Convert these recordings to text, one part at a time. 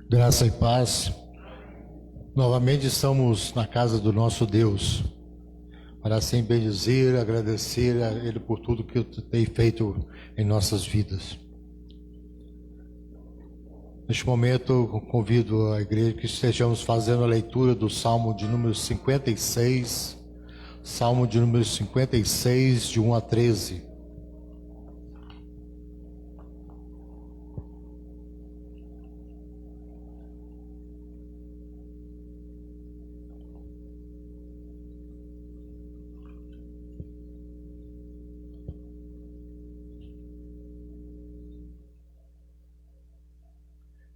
Graça e paz. Novamente estamos na casa do nosso Deus, para assim bendizer, agradecer a Ele por tudo que tem feito em nossas vidas. Neste momento, eu convido a igreja que estejamos fazendo a leitura do Salmo de número 56, Salmo de número 56, de 1 a 13.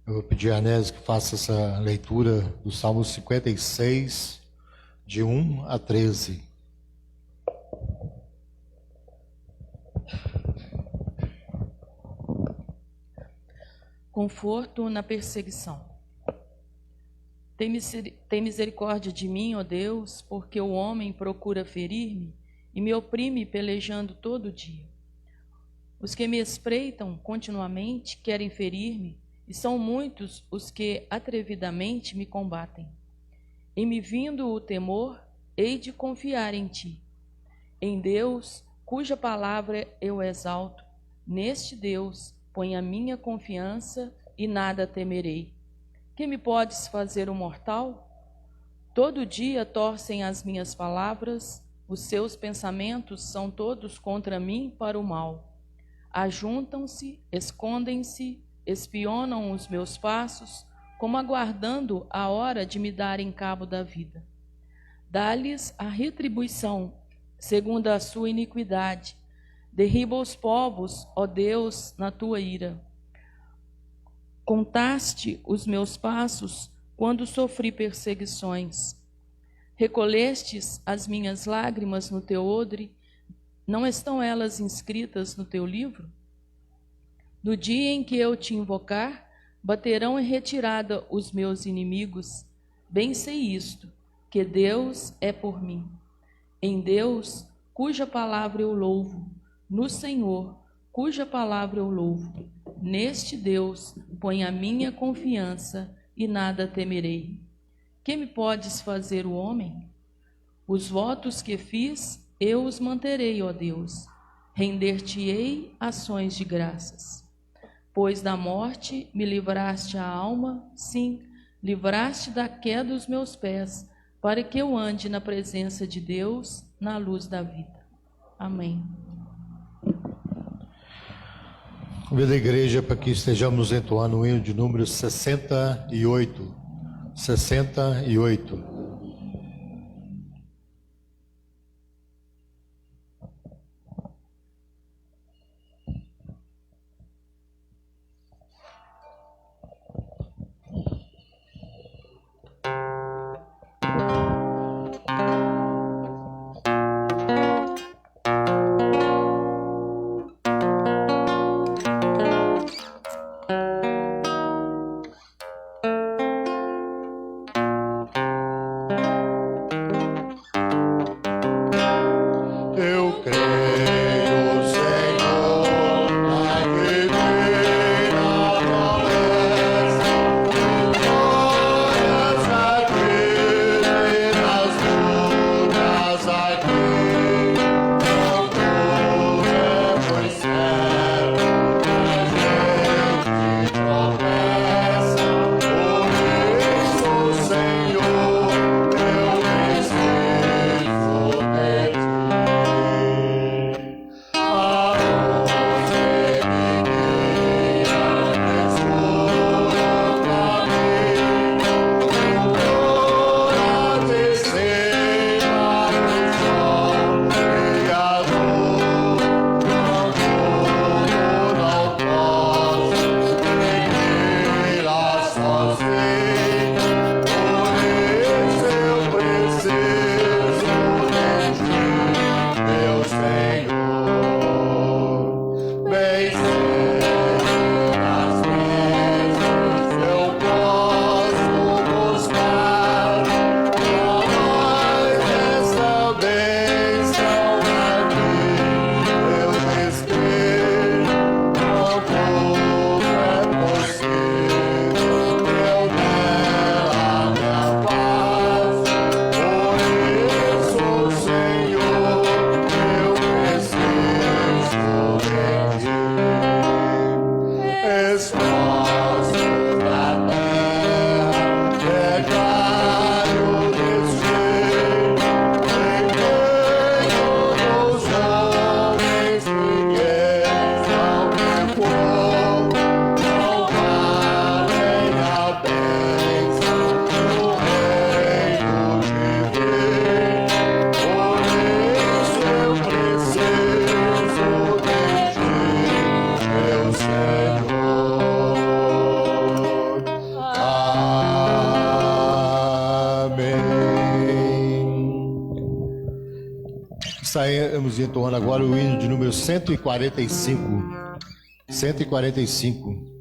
Eu vou pedir a Anésio que faça essa leitura do Salmo 56, de 1 a 13. Conforto na perseguição. Tem misericórdia de mim, ó Deus, porque o homem procura ferir-me e me oprime pelejando todo dia. Os que me espreitam continuamente querem ferir-me, e são muitos os que atrevidamente me combatem. Em me vindo o temor, hei de confiar em ti. Em Deus, cuja palavra eu exalto, neste Deus ponho a minha confiança e nada temerei. Que me podes fazer o mortal? Todo dia torcem as minhas palavras, os seus pensamentos são todos contra mim para o mal. Ajuntam-se, escondem-se, espionam os meus passos, como aguardando a hora de me darem cabo da vida. Dá-lhes a retribuição, segundo a sua iniquidade. Derriba os povos, ó Deus, na tua ira. Contaste os meus passos quando sofri perseguições. Recolhestes as minhas lágrimas no teu odre, não estão elas inscritas no teu livro? No dia em que eu te invocar, baterão em retirada os meus inimigos. Bem sei isto, que Deus é por mim. Em Deus, cuja palavra eu louvo, no Senhor, cuja palavra eu louvo. Neste Deus ponho a minha confiança e nada temerei. Que me podes fazer o homem? Os votos que fiz, eu os manterei, ó Deus. Render-te-ei ações de graças. Pois da morte me livraste a alma, sim, livraste da queda dos meus pés, para que eu ande na presença de Deus, na luz da vida. Amém. Convido a igreja para que estejamos entoando o hino de número 68. 68. Estaremos entoando agora o hino de número 145. 145.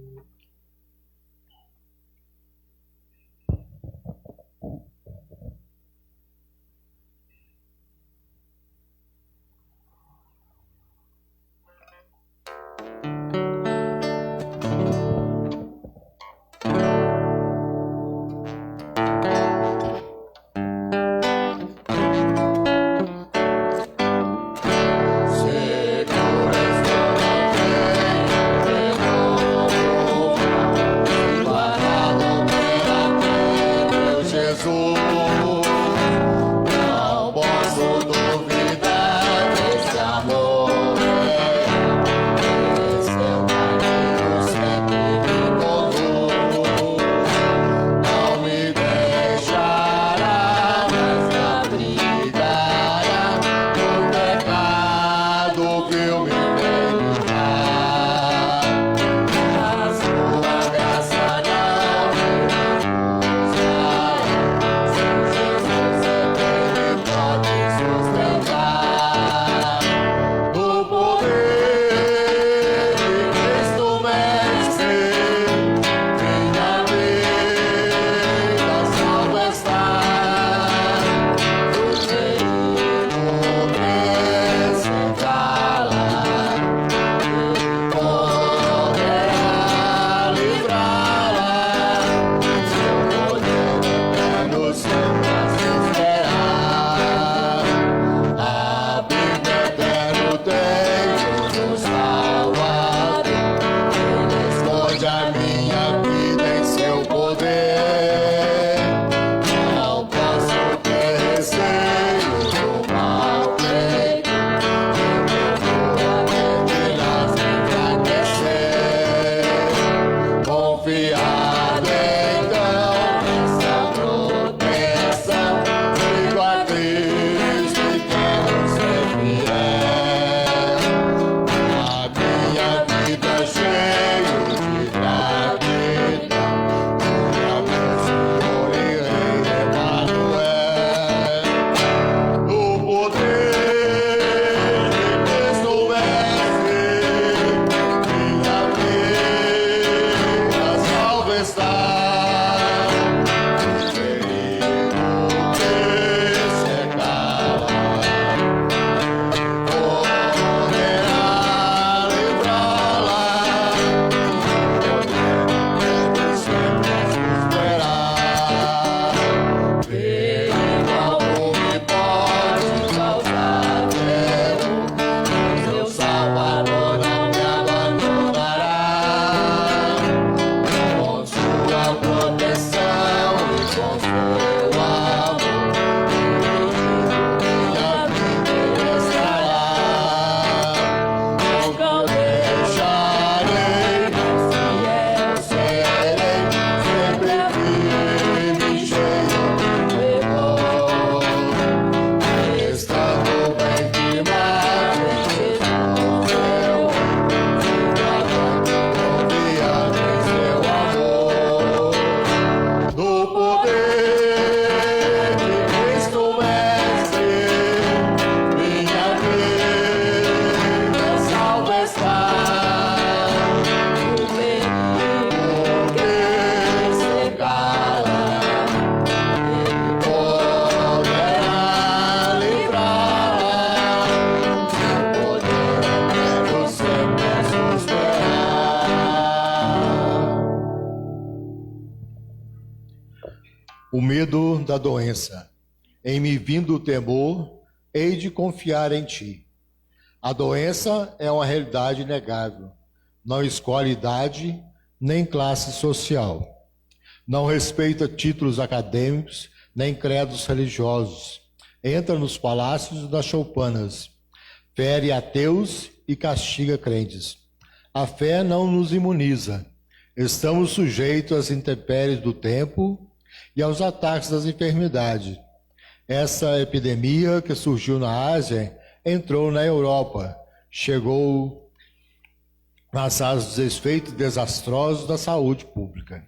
O medo da doença. Em me vindo o temor, hei de confiar em ti. A doença é uma realidade inegável. Não escolhe idade nem classe social. Não respeita títulos acadêmicos nem credos religiosos. Entra nos palácios das choupanas. Fere ateus e castiga crentes. A fé não nos imuniza. Estamos sujeitos às intempéries do tempo e aos ataques das enfermidades. Essa epidemia que surgiu na Ásia entrou na Europa, chegou nas áreas dos efeitos desastrosos da saúde pública.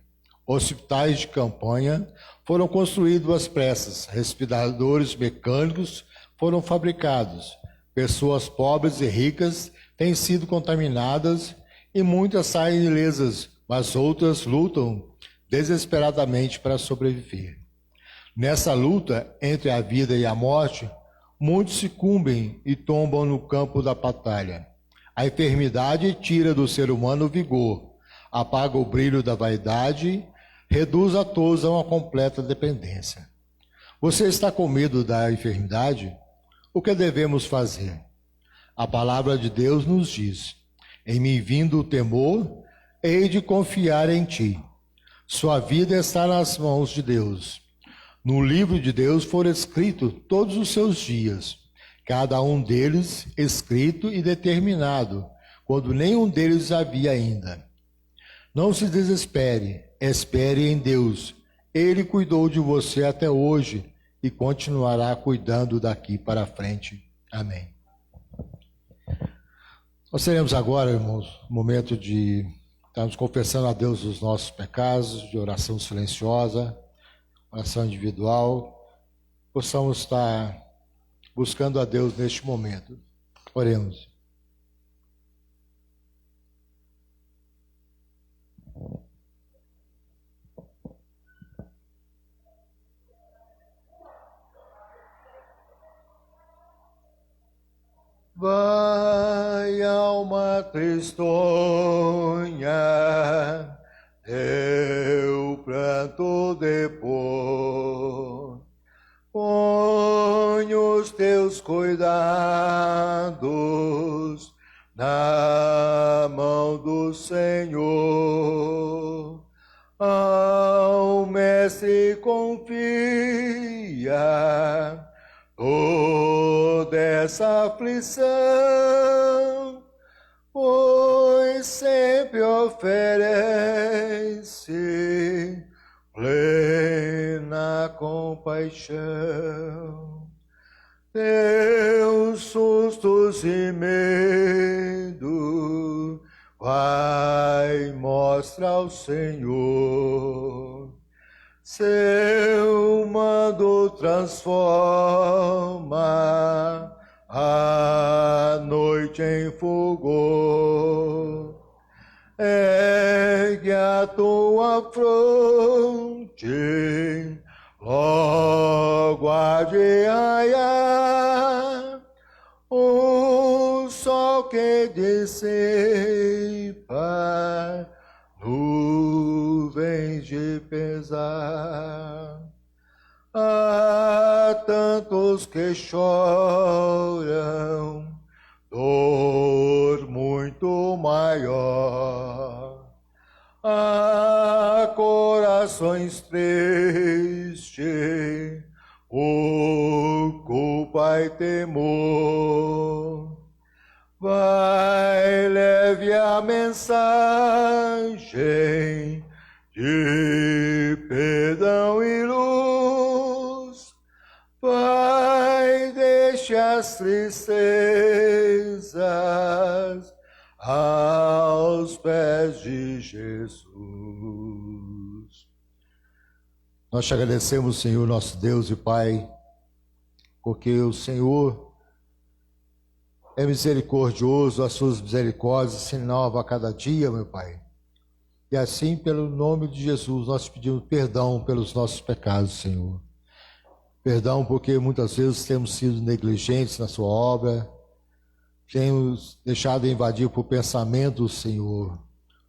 Hospitais de campanha foram construídos às pressas, respiradores mecânicos foram fabricados, Pessoas pobres e ricas têm sido contaminadas e muitas saem ilesas, mas outras lutam desesperadamente para sobreviver. Nessa luta entre a vida e a morte, muitos sucumbem e tombam no campo da batalha. A enfermidade tira do ser humano o vigor, apaga o brilho da vaidade, reduz a todos a uma completa dependência. Você está com medo da enfermidade? O que devemos fazer? A palavra de Deus nos diz: em mim vindo o temor, hei de confiar em ti. Sua vida está nas mãos de Deus. No livro de Deus foram escritos todos os seus dias, cada um deles escrito e determinado, quando nenhum deles havia ainda. Não se desespere, espere em Deus. Ele cuidou de você até hoje e continuará cuidando daqui para frente. Amém. Nós teremos agora, irmãos, um momento de estarmos confessando a Deus os nossos pecados, de oração silenciosa, oração individual. Possamos estar buscando a Deus neste momento. Oremos. Vai, alma tristonha, teu pranto depor, põe os teus cuidados na mão do Senhor. Ao Mestre confia toda essa aflição, pois sempre oferece plena compaixão. Teus sustos e medo vai, mostra ao Senhor. Seu mando transforma a noite em fulgor. Ergue a tua fronte, logo há de raiar o sol que dissipa nuvens de pesar. Há tantos que choram dor muito maior. Há corações tristes por culpa e temor. Vai, leve a mensagem de perdão e luz. Vai, deixe as tristezas aos pés de Jesus. Nós te agradecemos, Senhor, nosso Deus e Pai, porque o Senhor é misericordioso, as suas misericórdias se renovam a cada dia, meu Pai. E assim, pelo nome de Jesus, nós pedimos perdão pelos nossos pecados, Senhor. Perdão porque muitas vezes temos sido negligentes na sua obra, temos deixado invadir por pensamentos, Senhor,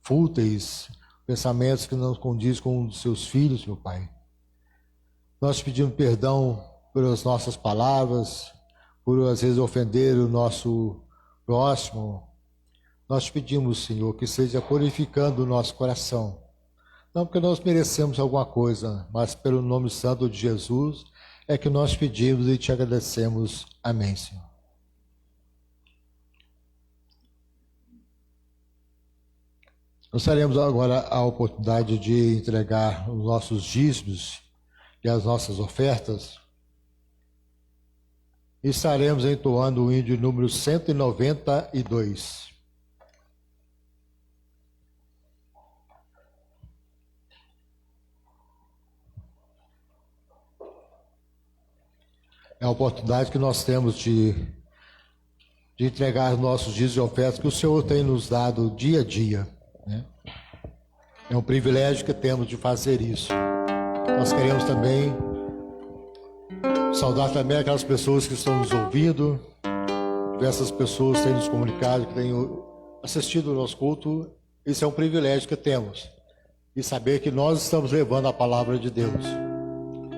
fúteis, pensamentos que não condizem com um dos seus filhos, meu Pai. Nós pedimos perdão pelas nossas palavras, por às vezes ofender o nosso próximo. Nós pedimos, Senhor, que seja purificando o nosso coração. Não porque nós merecemos alguma coisa, mas pelo nome santo de Jesus é que nós pedimos e te agradecemos. Amém, Senhor. Nós teremos agora a oportunidade de entregar os nossos dízimos e as nossas ofertas. E estaremos entoando o hino de número 192. É a oportunidade que nós temos de de entregar nossos dízimos e ofertas que o Senhor tem nos dado dia a dia, né? É um privilégio que temos de fazer isso. Nós queremos também saudar também aquelas pessoas que estão nos ouvindo, diversas pessoas têm nos comunicado, que têm assistido o nosso culto. Isso é um privilégio que temos, e saber que nós estamos levando a palavra de Deus.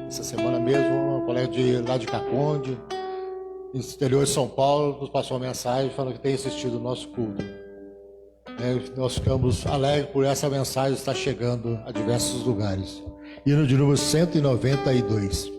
Essa semana mesmo, uma colega lá de Caconde, no interior de São Paulo, nos passou uma mensagem falando que tem assistido o nosso culto. Nós ficamos alegres por essa mensagem estar chegando a diversos lugares. Hino de número 192.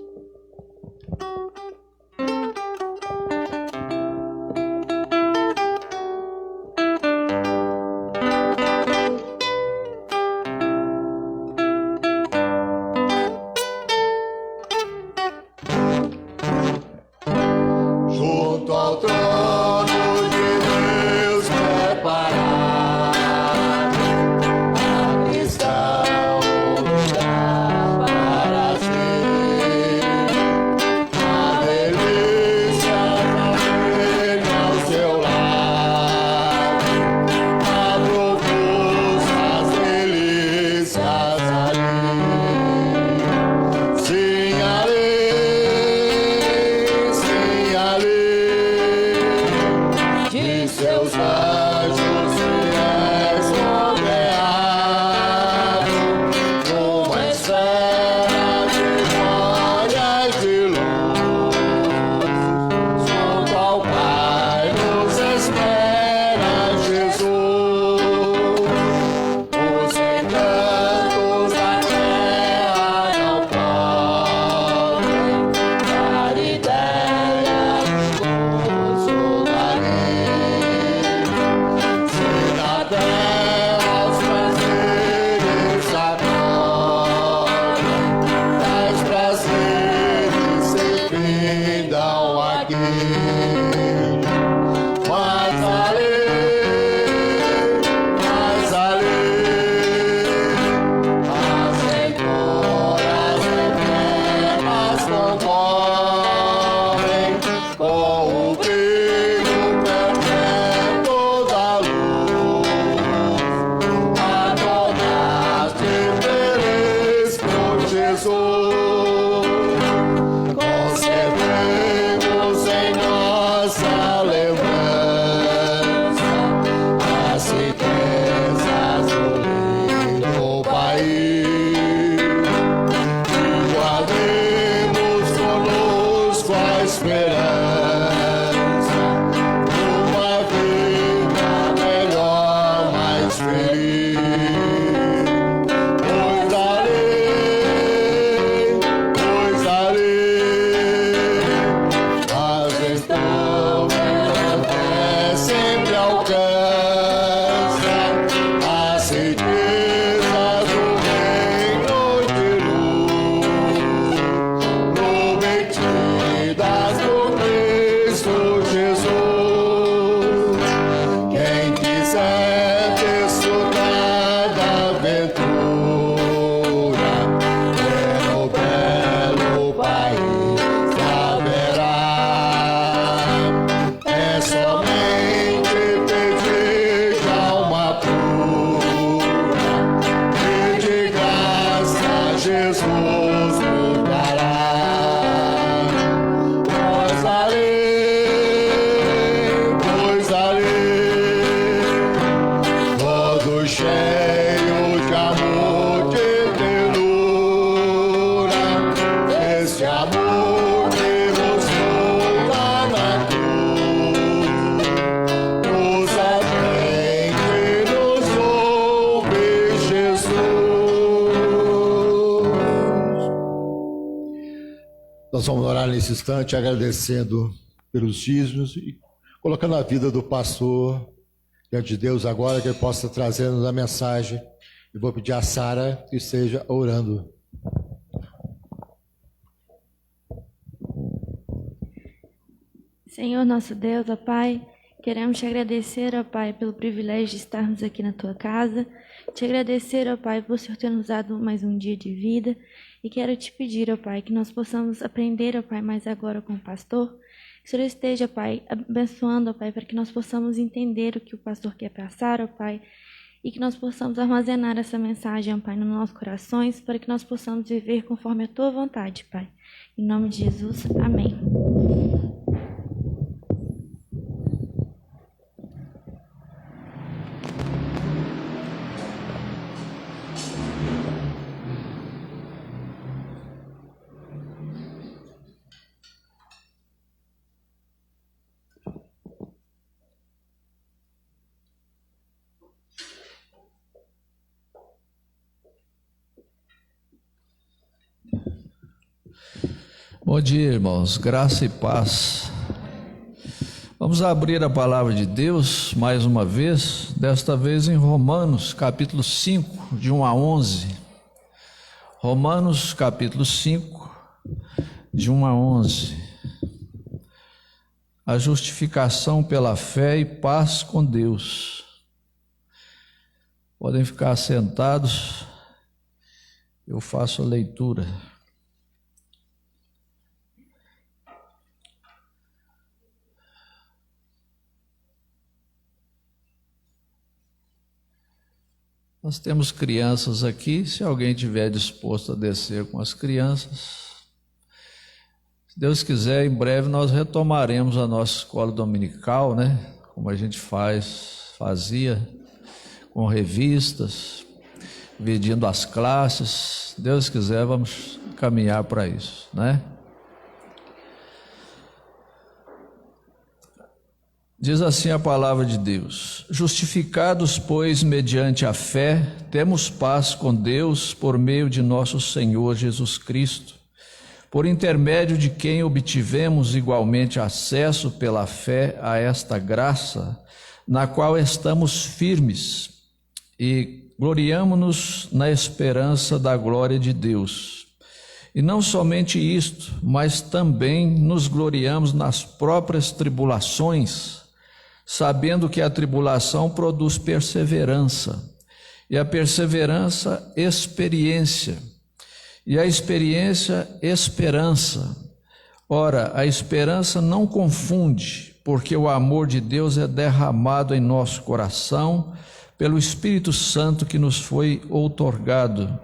Nós vamos orar nesse instante, agradecendo pelos dízimos e colocando a vida do pastor diante de Deus agora, que ele possa trazer-nos a mensagem. Eu vou pedir a Sara que esteja orando. Senhor nosso Deus, ó Pai, queremos te agradecer, ó Pai, pelo privilégio de estarmos aqui na tua casa. Te agradecer, ó Pai, por o Senhor ter nos dado mais um dia de vida. E quero te pedir, ó Pai, que nós possamos aprender, ó Pai, mais agora com o pastor, Que o Senhor esteja, Pai, abençoando, ó Pai, para que nós possamos entender o que o pastor quer passar, ó Pai, e que nós possamos armazenar essa mensagem, ó Pai, nos nossos corações, para que nós possamos viver conforme a Tua vontade, Pai. Em nome de Jesus, amém. Bom dia, irmãos, graça e paz. Vamos abrir a palavra de Deus mais uma vez, desta vez em Romanos, capítulo 5, de 1 a 11. Romanos, capítulo 5, de 1 a 11. A justificação pela fé e paz com Deus. Podem ficar sentados, eu faço a leitura. Nós temos crianças aqui, se alguém estiver disposto a descer com as crianças. Se Deus quiser, em breve nós retomaremos a nossa escola dominical, né? Como a gente fazia, com revistas, dividindo as classes. Se Deus quiser, vamos caminhar para isso, né? Diz assim a palavra de Deus: justificados, pois, mediante a fé, temos paz com Deus por meio de nosso Senhor Jesus Cristo, por intermédio de quem obtivemos igualmente acesso pela fé a esta graça, na qual estamos firmes e gloriamo-nos na esperança da glória de Deus. E não somente isto, mas também nos gloriamos nas próprias tribulações, sabendo que a tribulação produz perseverança, e a perseverança, experiência, e a experiência, esperança. Ora, a esperança não confunde, porque o amor de Deus é derramado em nosso coração pelo Espírito Santo que nos foi outorgado.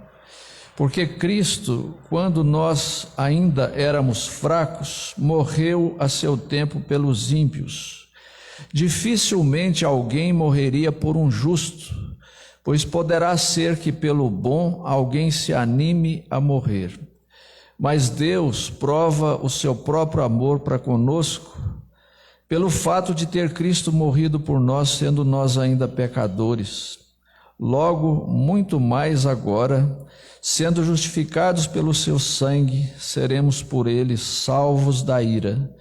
Porque Cristo, quando nós ainda éramos fracos, morreu a seu tempo pelos ímpios. Dificilmente alguém morreria por um justo, pois poderá ser que pelo bom alguém se anime a morrer. Mas Deus prova o seu próprio amor para conosco, pelo fato de ter Cristo morrido por nós, sendo nós ainda pecadores. Logo, muito mais agora, sendo justificados pelo seu sangue, seremos por ele salvos da ira.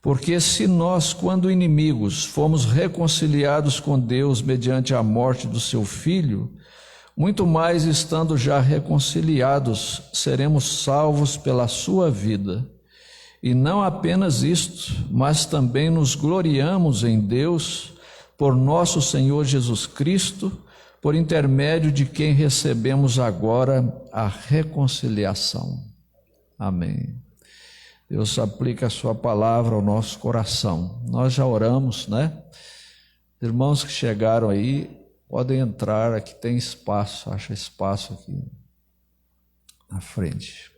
Porque se nós, quando inimigos, fomos reconciliados com Deus mediante a morte do seu Filho, muito mais estando já reconciliados, seremos salvos pela sua vida. E não apenas isto, mas também nos gloriamos em Deus, por nosso Senhor Jesus Cristo, por intermédio de quem recebemos agora a reconciliação. Amém. Deus aplica a sua palavra ao nosso coração. Nós já oramos, né? Irmãos que chegaram aí, podem entrar, aqui tem espaço, acha espaço aqui na frente.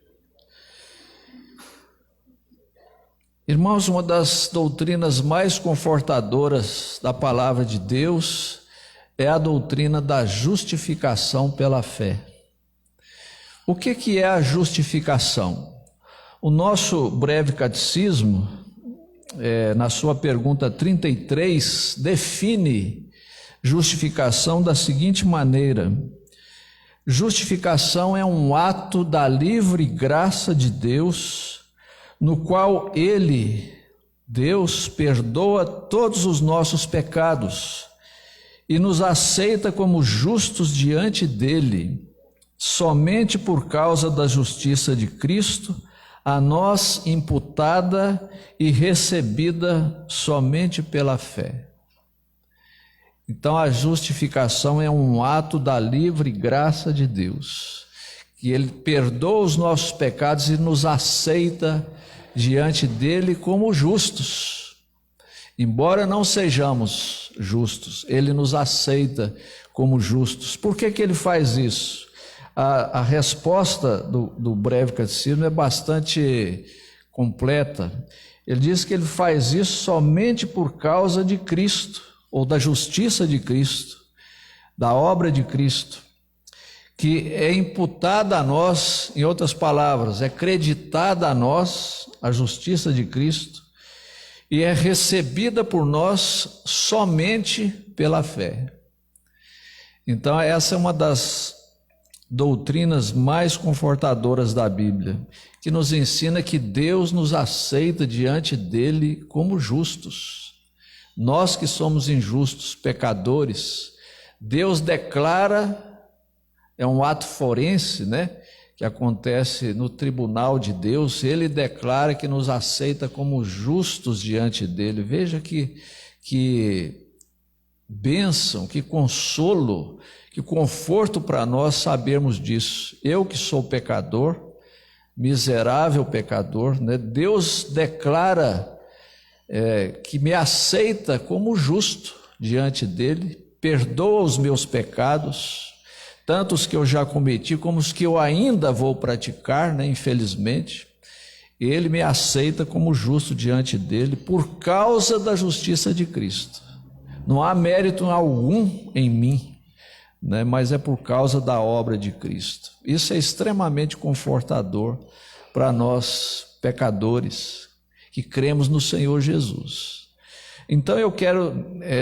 Irmãos, uma das doutrinas mais confortadoras da palavra de Deus é a doutrina da justificação pela fé. O que é a justificação? O nosso breve catecismo, na sua pergunta 33, define justificação da seguinte maneira: justificação é um ato da livre graça de Deus, no qual Ele, Deus, perdoa todos os nossos pecados e nos aceita como justos diante dEle, somente por causa da justiça de Cristo, a nós imputada e recebida somente pela fé. Então a justificação é um ato da livre graça de Deus, que Ele perdoa os nossos pecados e nos aceita diante dele como justos. Embora não sejamos justos, ele nos aceita como justos. Por que ele faz isso? A resposta do breve catecismo é bastante completa. Ele diz que ele faz isso somente por causa de Cristo, ou da justiça de Cristo, da obra de Cristo, que é imputada a nós, em outras palavras, é creditada a nós a justiça de Cristo e é recebida por nós somente pela fé. Então essa é uma das doutrinas mais confortadoras da Bíblia, que nos ensina que Deus nos aceita diante dele como justos. Nós que somos injustos, pecadores, Deus declara, é um ato forense, né, que acontece no tribunal de Deus, ele declara que nos aceita como justos diante dele. Veja que bênção, que consolo, que conforto para nós sabermos disso. Eu que sou pecador, miserável pecador, né? Deus declara que me aceita como justo diante dele, perdoa os meus pecados, tanto os que eu já cometi como os que eu ainda vou praticar, né? Infelizmente, ele me aceita como justo diante dele por causa da justiça de Cristo. Não há mérito algum em mim, né? Mas é por causa da obra de Cristo. Isso é extremamente confortador para nós pecadores que cremos no Senhor Jesus. Então eu quero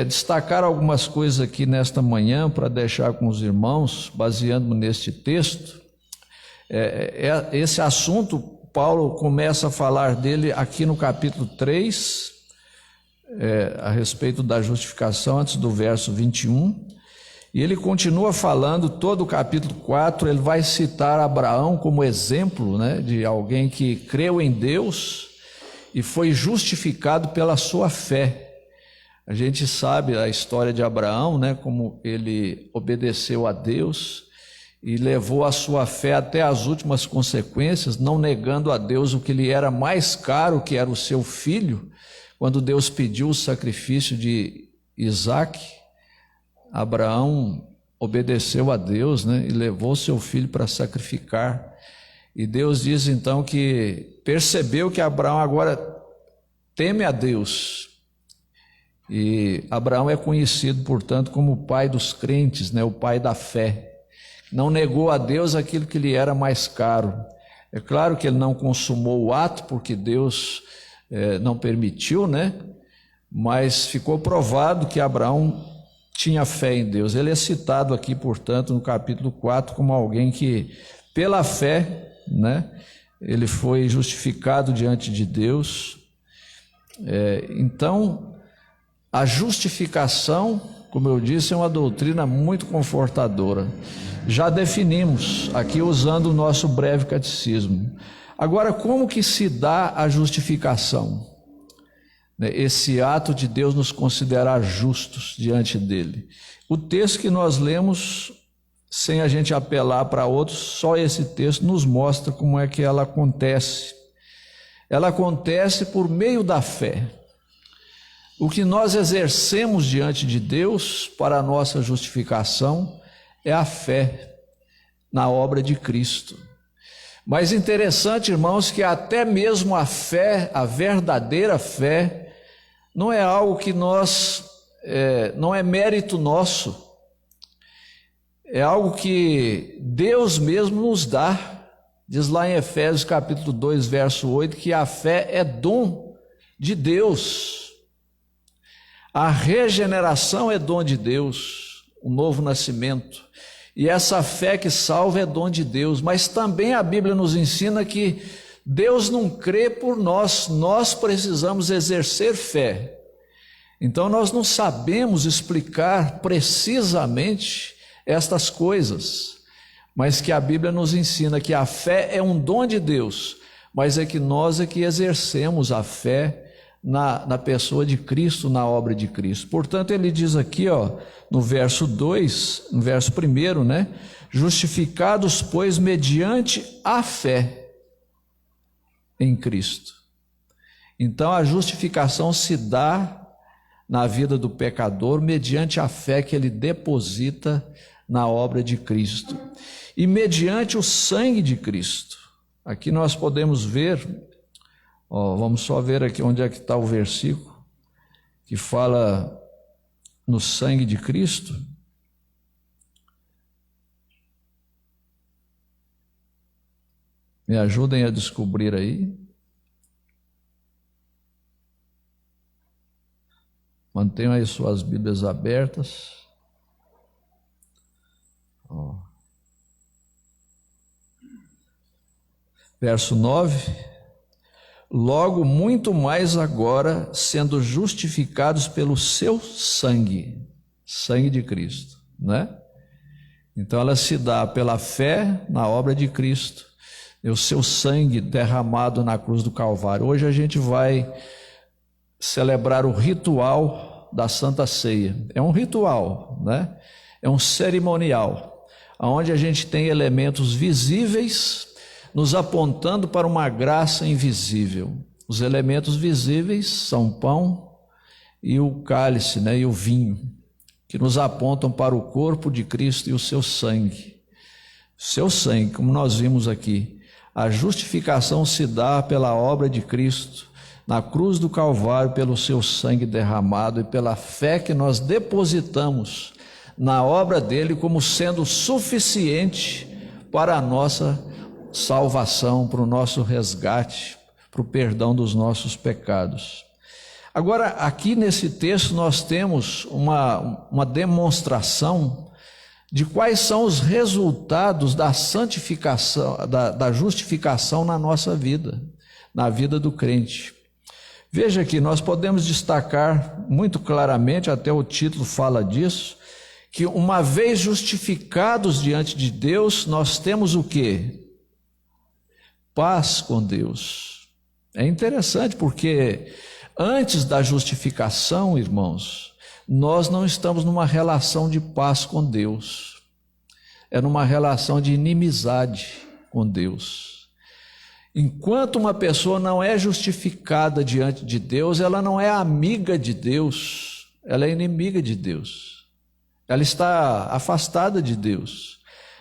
destacar algumas coisas aqui nesta manhã para deixar com os irmãos, baseando neste texto. Esse assunto, Paulo começa a falar dele aqui no capítulo 3, a respeito da justificação, antes do verso 21, e ele continua falando todo o capítulo 4, ele vai citar Abraão como exemplo, né, de alguém que creu em Deus e foi justificado pela sua fé. A gente sabe a história de Abraão, né, como ele obedeceu a Deus e levou a sua fé até as últimas consequências, não negando a Deus o que lhe era mais caro, que era o seu filho. Quando Deus pediu o sacrifício de Isaque, Abraão obedeceu a Deus, né, e levou seu filho para sacrificar. E Deus diz então que percebeu que Abraão agora teme a Deus. E Abraão é conhecido, portanto, como o pai dos crentes, né, o pai da fé. Não negou a Deus aquilo que lhe era mais caro. É claro que ele não consumou o ato, porque Deus não permitiu, né? Mas ficou provado que Abraão tinha fé em Deus. Ele é citado aqui, portanto, no capítulo 4, como alguém que, pela fé, né, ele foi justificado diante de Deus. Então, a justificação, como eu disse, é uma doutrina muito confortadora. Já definimos aqui usando o nosso breve catecismo. Agora, como que se dá a justificação? Esse ato de Deus nos considerar justos diante dele. O texto que nós lemos, sem a gente apelar para outros, só esse texto nos mostra como é que ela acontece. Ela acontece por meio da fé. O que nós exercemos diante de Deus para a nossa justificação é a fé na obra de Cristo. Mas interessante, irmãos, que até mesmo a fé, a verdadeira fé, não é algo que não é mérito nosso, é algo que Deus mesmo nos dá. Diz lá em Efésios capítulo 2, verso 8, que a fé é dom de Deus. A regeneração é dom de Deus, o novo nascimento. E essa fé que salva é dom de Deus. Mas também a Bíblia nos ensina que Deus não crê por nós, nós precisamos exercer fé. Então nós não sabemos explicar precisamente estas coisas, mas que a Bíblia nos ensina que a fé é um dom de Deus, mas é que nós é que exercemos a fé na pessoa de Cristo, na obra de Cristo. Portanto, ele diz aqui, no verso 2, no verso 1, né? Justificados, pois, mediante a fé em Cristo. Então a justificação se dá na vida do pecador mediante a fé que ele deposita na obra de Cristo e mediante o sangue de Cristo. Aqui nós podemos ver, vamos só ver aqui onde é que está o versículo que fala no sangue de Cristo. Me ajudem a descobrir aí. Mantenham aí suas Bíblias abertas. Verso 9. Logo, muito mais agora, sendo justificados pelo seu sangue, sangue de Cristo, né? Então ela se dá pela fé na obra de Cristo, o seu sangue derramado na cruz do Calvário. Hoje a gente vai celebrar o ritual da Santa Ceia. É um ritual, né? É um cerimonial, onde a gente tem elementos visíveis nos apontando para uma graça invisível. Os elementos visíveis são o pão e o cálice, né? E o vinho, que nos apontam para o corpo de Cristo e o seu sangue. Seu sangue, como nós vimos aqui, a justificação se dá pela obra de Cristo, na cruz do Calvário, pelo seu sangue derramado e pela fé que nós depositamos na obra dele como sendo suficiente para a nossa salvação, para o nosso resgate, para o perdão dos nossos pecados. Agora, aqui nesse texto nós temos uma demonstração de quais são os resultados da santificação, da justificação na nossa vida, na vida do crente. Veja aqui, nós podemos destacar muito claramente, até o título fala disso, que uma vez justificados diante de Deus, nós temos o quê? Paz com Deus. É interessante porque antes da justificação, irmãos, nós não estamos numa relação de paz com Deus, é numa relação de inimizade com Deus. Enquanto uma pessoa não é justificada diante de Deus, ela não é amiga de Deus, ela é inimiga de Deus. Ela está afastada de Deus.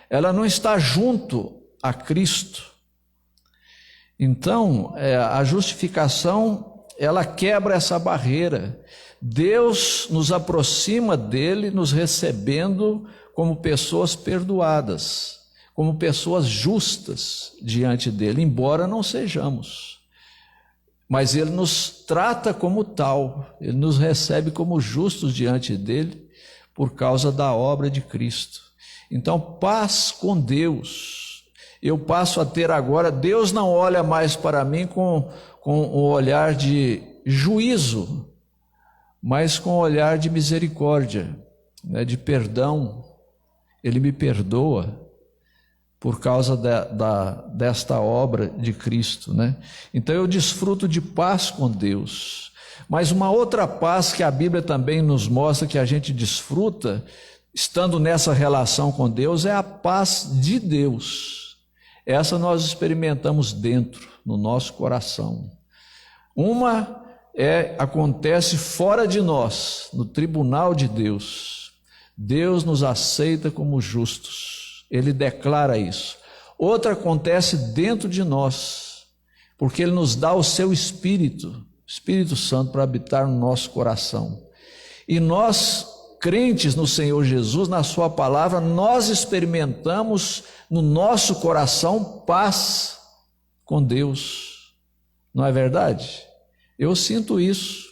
Ela não está junto a Cristo. Então, a justificação, ela quebra essa barreira. Deus nos aproxima dele, nos recebendo como pessoas perdoadas, como pessoas justas diante dele, embora não sejamos. Mas ele nos trata como tal, ele nos recebe como justos diante dele, por causa da obra de Cristo. Então, paz com Deus. Eu passo a ter agora, Deus não olha mais para mim com o olhar de juízo, mas com o olhar de misericórdia, né, de perdão. Ele me perdoa por causa desta obra de Cristo, né? Então eu desfruto de paz com Deus. Mas uma outra paz que a Bíblia também nos mostra que a gente desfruta, estando nessa relação com Deus, é a paz de Deus. Essa nós experimentamos dentro, no nosso coração. Uma acontece fora de nós, no tribunal de Deus. Deus nos aceita como justos. Ele declara isso. Outra acontece dentro de nós, porque Ele nos dá o seu Espírito Santo para habitar no nosso coração. E nós, crentes no Senhor Jesus, na sua palavra, nós experimentamos no nosso coração paz com Deus. Não é verdade? Eu sinto isso.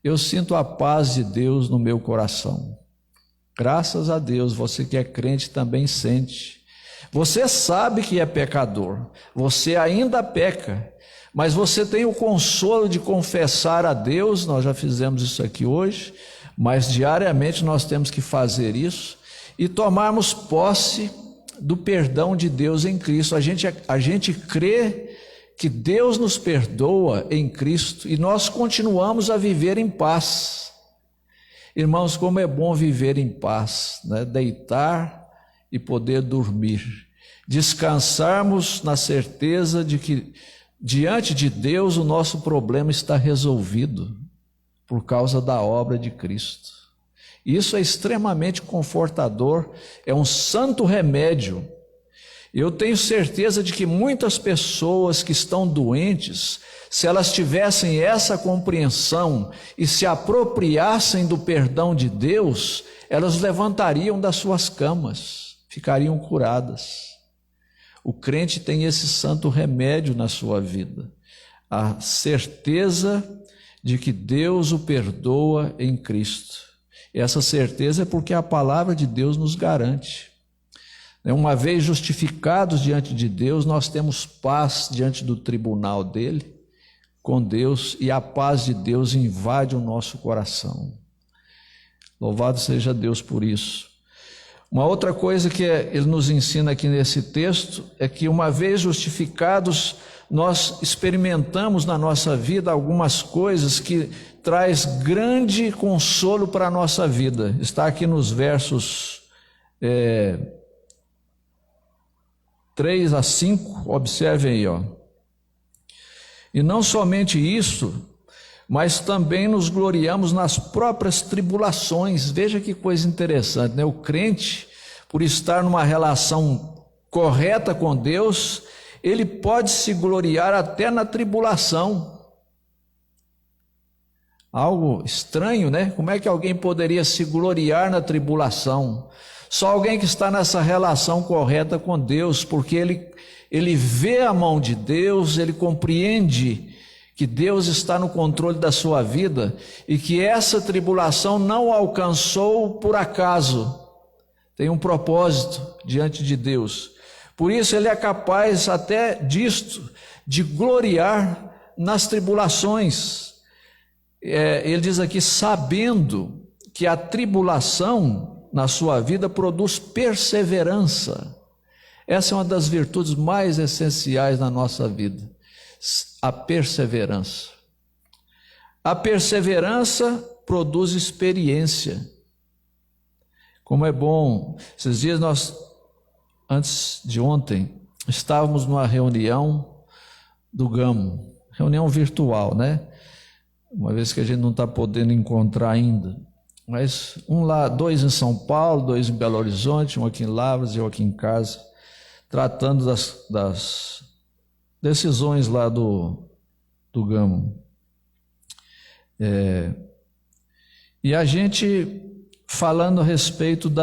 Eu sinto a paz de Deus no meu coração. Graças a Deus, você que é crente também sente. Você sabe que é pecador, você ainda peca, mas você tem o consolo de confessar a Deus. Nós já fizemos isso aqui hoje, mas diariamente nós temos que fazer isso e tomarmos posse do perdão de Deus em Cristo. A gente crê que Deus nos perdoa em Cristo e nós continuamos a viver em paz. Irmãos, como é bom viver em paz, né? Deitar e poder dormir, descansarmos na certeza de que Diante de Deus, o nosso problema está resolvido por causa da obra de Cristo. Isso é extremamente confortador, é um santo remédio. Eu tenho certeza de que muitas pessoas que estão doentes, se elas tivessem essa compreensão e se apropriassem do perdão de Deus, elas levantariam das suas camas, ficariam curadas. O crente tem esse santo remédio na sua vida, a certeza de que Deus o perdoa em Cristo. Essa certeza é porque a palavra de Deus nos garante. Uma vez justificados diante de Deus, nós temos paz diante do tribunal dele, com Deus, e a paz de Deus invade o nosso coração. Louvado seja Deus por isso. Uma outra coisa que ele nos ensina aqui nesse texto é que, uma vez justificados, nós experimentamos na nossa vida algumas coisas que traz grande consolo para a nossa vida. Está aqui nos versos 3 a 5, observem aí, ó. E não somente isso, mas também nos gloriamos nas próprias tribulações. Veja que coisa interessante, né? O crente, por estar numa relação correta com Deus, ele pode se gloriar até na tribulação. Algo estranho, né? Como é que alguém poderia se gloriar na tribulação? Só alguém que está nessa relação correta com Deus, porque ele vê a mão de Deus, ele compreende que Deus está no controle da sua vida e que essa tribulação não o alcançou por acaso, tem um propósito diante de Deus. Por isso ele é capaz até disto, de gloriar nas tribulações. Ele diz aqui, sabendo que a tribulação na sua vida produz perseverança. Essa é uma das virtudes mais essenciais na nossa vida, a perseverança. A perseverança produz experiência. Como é bom, esses dias antes de ontem, estávamos numa reunião do Gamo, reunião virtual, né? Uma vez que a gente não está podendo encontrar ainda. Mas dois em São Paulo, 2 em Belo Horizonte, um aqui em Lavras e eu aqui em casa, tratando das decisões lá do Gamo. E a gente falando a respeito de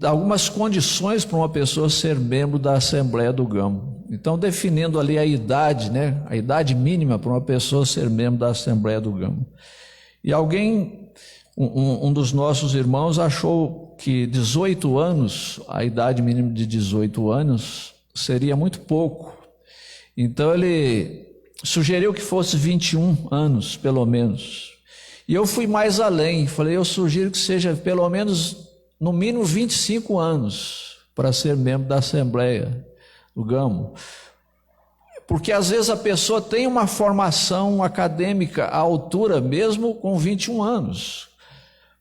algumas condições para uma pessoa ser membro da Assembleia do Gamo. Então, definindo ali a idade, né? A idade mínima para uma pessoa ser membro da Assembleia do Gamo. E um dos nossos irmãos achou que 18 anos, a idade mínima de 18 anos, seria muito pouco. Então ele sugeriu que fosse 21 anos, pelo menos. E eu fui mais além, falei, eu sugiro que seja pelo menos, no mínimo 25 anos, para ser membro da Assembleia do Gamo. Porque às vezes a pessoa tem uma formação acadêmica à altura, mesmo com 21 anos,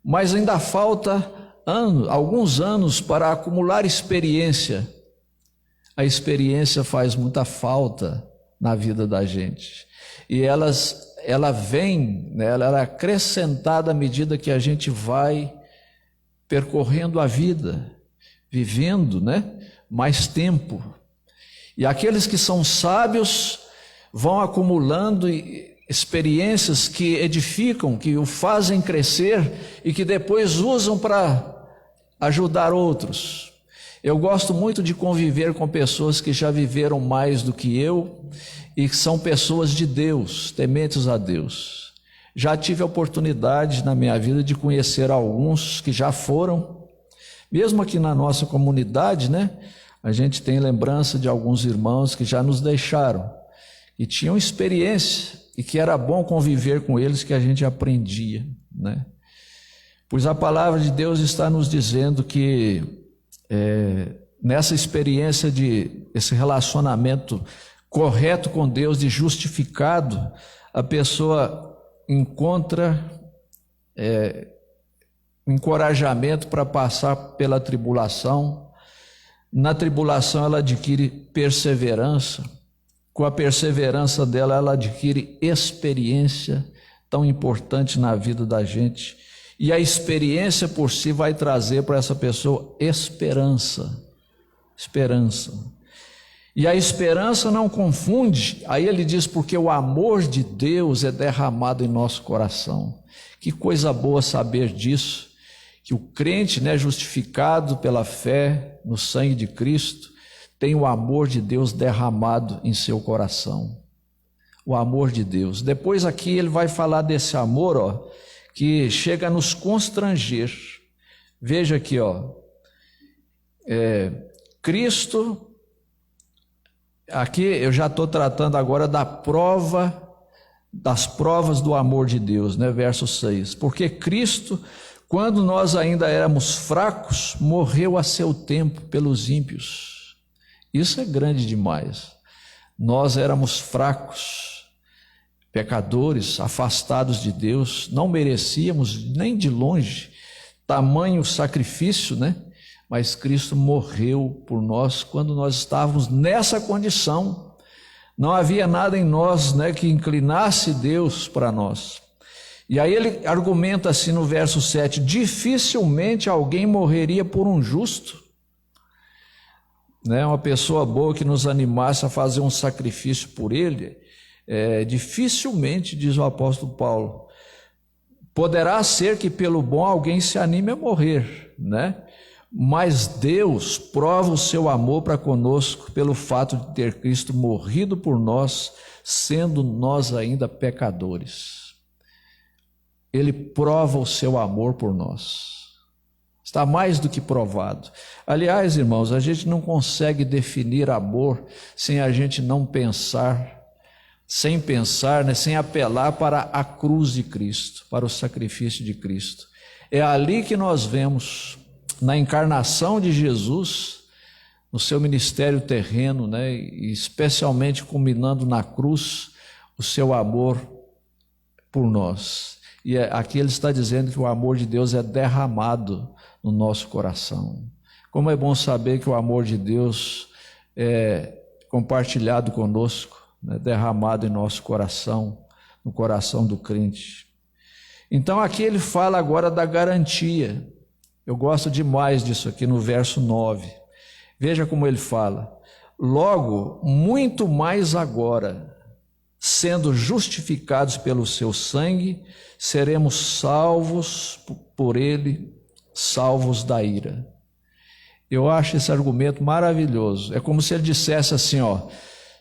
mas ainda falta alguns anos para acumular experiência. A experiência faz muita falta na vida da gente. E ela vem, né, ela é acrescentada à medida que a gente vai percorrendo a vida, vivendo, né, mais tempo. E aqueles que são sábios vão acumulando experiências que edificam, que o fazem crescer e que depois usam para ajudar outros. Eu gosto muito de conviver com pessoas que já viveram mais do que eu e que são pessoas de Deus, tementes a Deus. Já tive a oportunidade na minha vida de conhecer alguns que já foram, mesmo aqui na nossa comunidade, né? A gente tem lembrança de alguns irmãos que já nos deixaram e tinham experiência e que era bom conviver com eles, que a gente aprendia, né? Pois a palavra de Deus está nos dizendo que nessa experiência esse relacionamento correto com Deus, de justificado, a pessoa encontra encorajamento para passar pela tribulação. Na tribulação ela adquire perseverança, com a perseverança dela, ela adquire experiência tão importante na vida da gente. E a experiência por si vai trazer para essa pessoa esperança. Esperança. E a esperança não confunde. Aí ele diz, porque o amor de Deus é derramado em nosso coração. Que coisa boa saber disso, que o crente, né, justificado pela fé no sangue de Cristo, tem o amor de Deus derramado em seu coração. O amor de Deus. Depois aqui ele vai falar desse amor, ó, que chega a nos constranger. Veja aqui, ó, Cristo, aqui eu já estou tratando agora das provas do amor de Deus, né? Verso 6, porque Cristo, quando nós ainda éramos fracos, morreu a seu tempo pelos ímpios. Isso é grande demais. Nós éramos fracos, pecadores, afastados de Deus, não merecíamos nem de longe tamanho sacrifício, né? Mas Cristo morreu por nós quando nós estávamos nessa condição. Não havia nada em nós, né, que inclinasse Deus para nós. E aí ele argumenta assim no verso 7, dificilmente alguém morreria por um justo, né? Uma pessoa boa que nos animasse a fazer um sacrifício por ele, dificilmente, diz o apóstolo Paulo, poderá ser que pelo bom alguém se anime a morrer, né? Mas Deus prova o seu amor para conosco pelo fato de ter Cristo morrido por nós, sendo nós ainda pecadores. Ele prova o seu amor por nós. Está mais do que provado. Aliás, irmãos, a gente não consegue definir amor sem a gente não pensar, sem pensar, né, sem apelar para a cruz de Cristo, para o sacrifício de Cristo. É ali que nós vemos, na encarnação de Jesus, no seu ministério terreno, né, e especialmente culminando na cruz, o seu amor por nós. E aqui ele está dizendo que o amor de Deus é derramado no nosso coração. Como é bom saber que o amor de Deus é compartilhado conosco, né, derramado em nosso coração, no coração do crente. Então aqui ele fala agora da garantia. Eu gosto demais disso aqui no verso 9. Veja como ele fala. Logo, muito mais agora, sendo justificados pelo seu sangue, seremos salvos por ele, salvos da ira. Eu acho esse argumento maravilhoso. É como se ele dissesse assim, ó,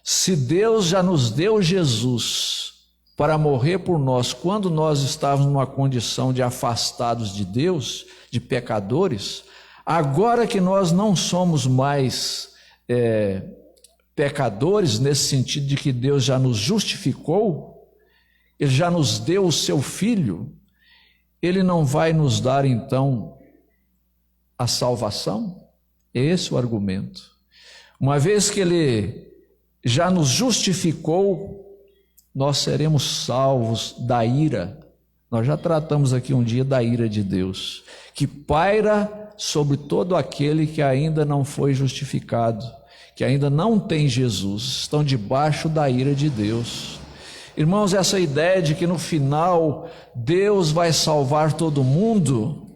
se Deus já nos deu Jesus para morrer por nós, quando nós estávamos numa condição de afastados de Deus, de pecadores, agora que nós não somos mais pecadores, nesse sentido de que Deus já nos justificou, Ele já nos deu o seu Filho, Ele não vai nos dar então a salvação? Esse é o argumento. Uma vez que Ele já nos justificou, nós seremos salvos da ira. Nós já tratamos aqui um dia da ira de Deus, que paira sobre todo aquele que ainda não foi justificado, que ainda não tem Jesus, estão debaixo da ira de Deus. Irmãos, essa ideia de que no final Deus vai salvar todo mundo,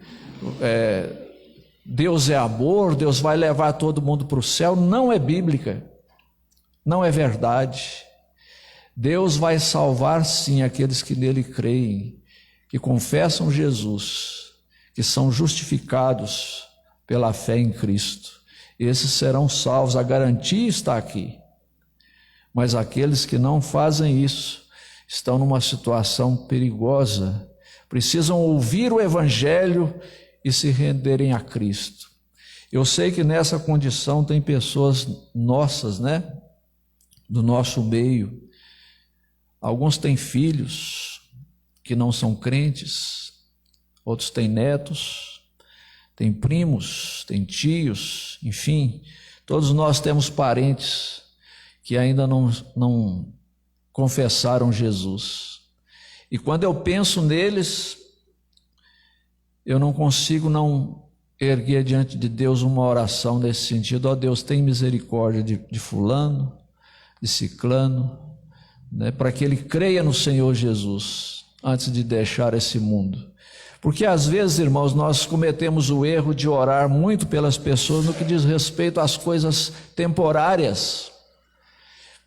Deus é amor, Deus vai levar todo mundo para o céu, não é bíblica, não é verdade. Deus vai salvar sim aqueles que nele creem, que confessam Jesus, que são justificados pela fé em Cristo. Esses serão salvos, a garantia está aqui. Mas aqueles que não fazem isso estão numa situação perigosa, precisam ouvir o Evangelho e se renderem a Cristo. Eu sei que nessa condição tem pessoas nossas, né, do nosso meio. Alguns têm filhos que não são crentes, outros têm netos, têm primos, têm tios, enfim, todos nós temos parentes que ainda não confessaram Jesus. E quando eu penso neles, eu não consigo não erguer diante de Deus uma oração nesse sentido. Ó Deus, tem misericórdia de fulano, de ciclano, né, para que ele creia no Senhor Jesus antes de deixar esse mundo. Porque às vezes, irmãos, nós cometemos o erro de orar muito pelas pessoas no que diz respeito às coisas temporárias,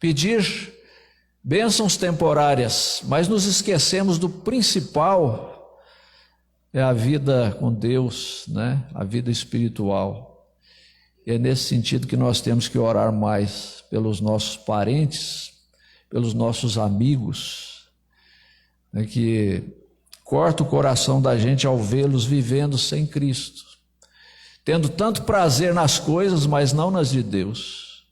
pedir bênçãos temporárias, mas nos esquecemos do principal, é a vida com Deus, né? A vida espiritual. E é nesse sentido que nós temos que orar mais pelos nossos parentes, pelos nossos amigos, né? Que corta o coração da gente ao vê-los vivendo sem Cristo, tendo tanto prazer nas coisas, mas não nas de Deus.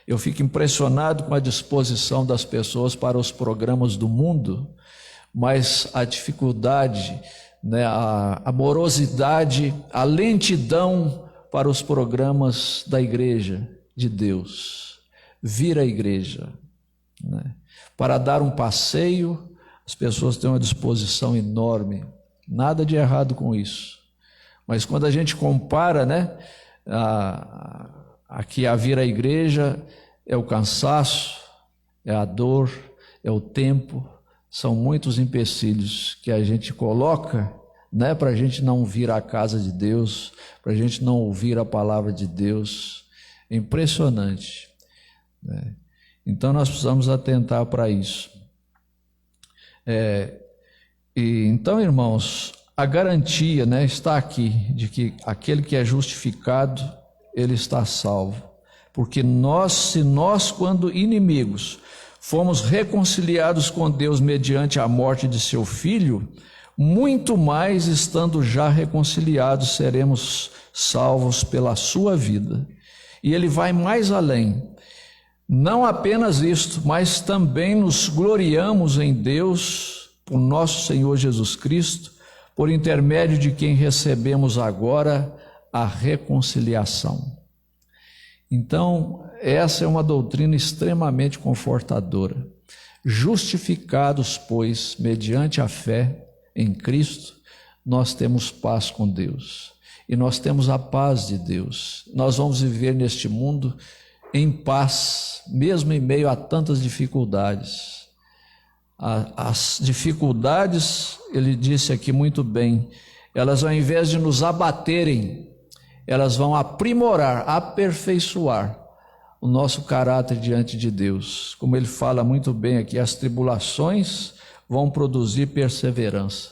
Eu fico impressionado com a disposição das pessoas para os programas do mundo, mas a dificuldade, né, a morosidade, a lentidão para os programas da igreja de Deus. Vir à igreja, né, para dar um passeio. As pessoas têm uma disposição enorme, nada de errado com isso. Mas quando a gente compara, né, aqui a vir à igreja, é o cansaço, é a dor, é o tempo, são muitos empecilhos que a gente coloca, né, para a gente não vir à casa de Deus, para a gente não ouvir a palavra de Deus. É impressionante, né? Então nós precisamos atentar para isso. Então, irmãos, a garantia, né, está aqui de que aquele que é justificado, ele está salvo. Porque se nós, quando inimigos, fomos reconciliados com Deus mediante a morte de seu Filho, muito mais, estando já reconciliados, seremos salvos pela sua vida. E ele vai mais além. Não apenas isto, mas também nos gloriamos em Deus, por nosso Senhor Jesus Cristo, por intermédio de quem recebemos agora a reconciliação. Então, essa é uma doutrina extremamente confortadora. Justificados, pois, mediante a fé em Cristo, nós temos paz com Deus. E nós temos a paz de Deus. Nós vamos viver neste mundo em paz, mesmo em meio a tantas dificuldades. As dificuldades, ele disse aqui muito bem, elas ao invés de nos abaterem, elas vão aprimorar, aperfeiçoar o nosso caráter diante de Deus. Como ele fala muito bem aqui, as tribulações vão produzir perseverança.